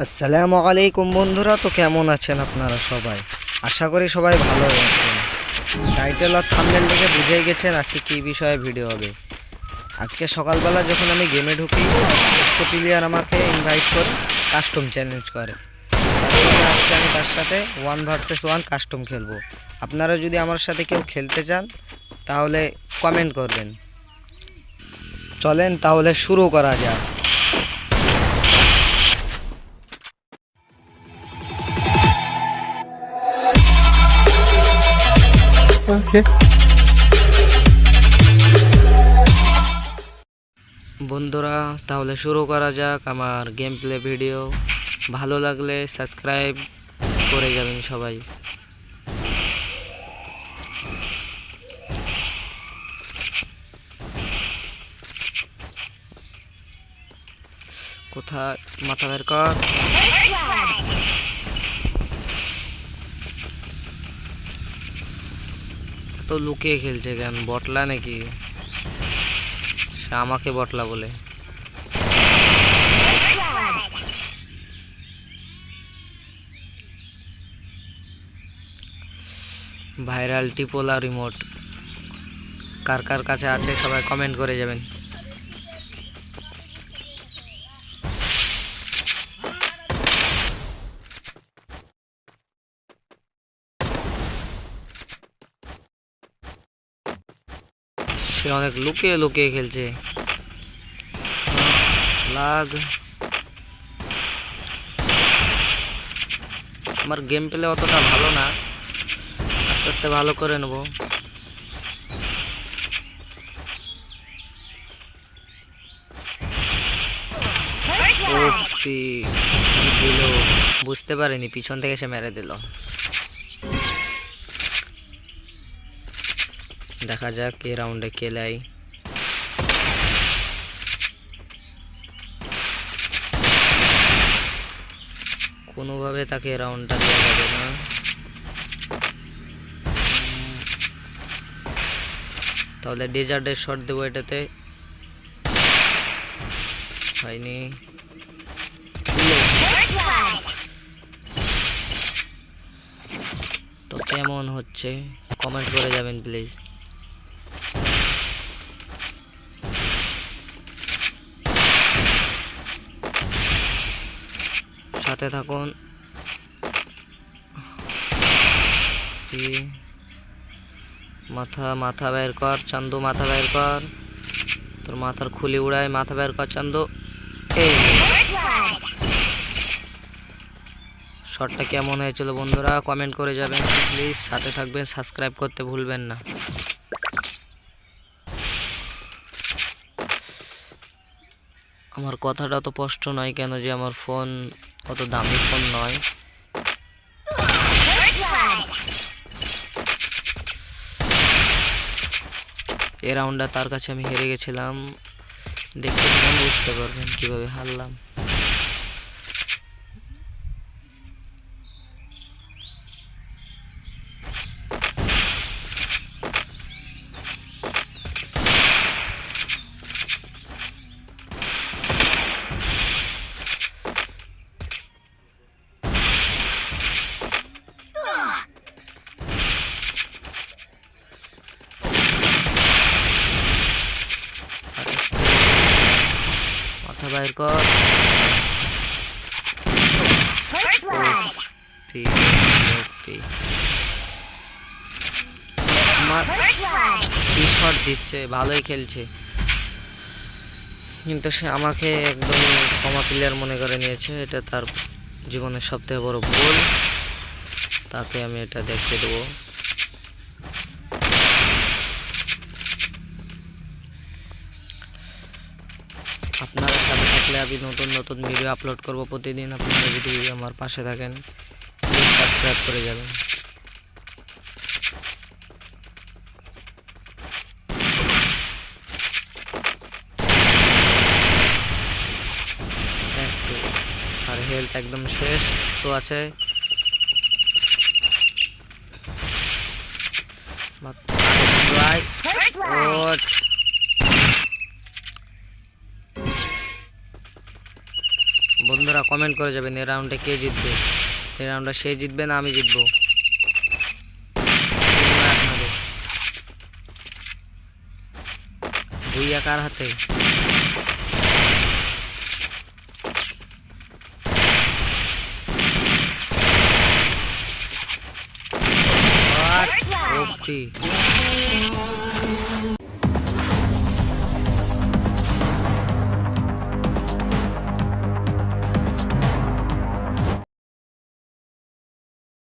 আসসালামু আলাইকুম বন্ধুরা, তো কেমন আছেন আপনারা সবাই? আশা করি সবাই ভালো আছেন। টাইটেল আর থাম্বনেল দেখে বুঝেই গেছেন আজকে কী বিষয়ে ভিডিও হবে। আজকে সকালবেলা যখন আমি গেমে ঢুকি, প্লেয়ার আমাকে ইনভাইট করে কাস্টম চ্যালেঞ্জ করে। আজকে আমি তার সাথে 1 vs 1 কাস্টম খেলবো। আপনারা যদি আমার সাথে কেউ খেলতে চান তাহলে কমেন্ট করবেন। চলেন তাহলে শুরু করা যাক। ওকে বন্ধুরা, তাহলে শুরু করা যাক আমার গেম প্লে ভিডিও। ভালো লাগলে সাবস্ক্রাইব করে যাবেন সবাই। কোথায় মাথা বের কর। তো লুকিয়ে খেলছে কেন? বটলা নাকি? সে আমাকে বটলা বলে। ভাইরাল টিপোলা রিমোট কার কার কাছে আছে সবাই কমেন্ট করে যাবেন। সে অনেক লুকিয়ে লুকিয়ে খেলছে। লাগ আমার গেম প্লে অতটা ভালো না, আস্তে আস্তে ভালো করে নেব। বুঝতে পারিনি, পিছন থেকে সে মেরে দিল। দেখা যাক এই রাউন্ডে কে লাই। কোনোভাবে তাকে রাউন্ডটা দেওয়া যাবে না। তাহলে ডেজার্টের শট দেবো এটাতে। হয়নি। তো কেমন হচ্ছে কমেন্ট করে যাবেন প্লিজ। সাথে থাকুন। মাথা মাথা বের কর চান্দু, মাথা বের কর। তোর মাথার খুলি উড়ায়, মাথা বের কর চান্দু। এই শটটা কেমন হয়েছিল বন্ধুরা কমেন্ট করে যাবেন প্লিজ। সাথে থাকবেন, সাবস্ক্রাইব করতে ভুলবেন না। আমার কথাটা তো স্পষ্ট নয় কেন যে আমার ফোন অত দামি ফোন নয়। এ রাউন্ডটা তার কাছে আমি হেরে গেছিলাম, দেখতে বুঝতে পারবেন কিভাবে হারলাম। মাথা বাইর কর। শট দিচ্ছে, ভালোই খেলছে, কিন্তু সে আমাকে একদম কমা প্লেয়ার মনে করে নিয়েছে। এটা তার জীবনের সবথেকে বড় ভুল, তাকে আমি এটা দেখতে দেবো। আপনারা সাথে থাকলে আমি নতুন নতুন ভিডিও আপলোড করব প্রতিদিন। আপনারা যদি আমার পাশে থাকেন প্লিজ সাবস্ক্রাইব করে যাবেন। আর হেলথ একদম শেষ তো আছে। বন্ধুরা কমেন্ট করে যাবেন এই রাউন্ডে কে জিতবে। এই রাউন্ডে সে জিতবে না আমি জিতবো। আপনাদের ভুইয়া কার হাতে? ওপি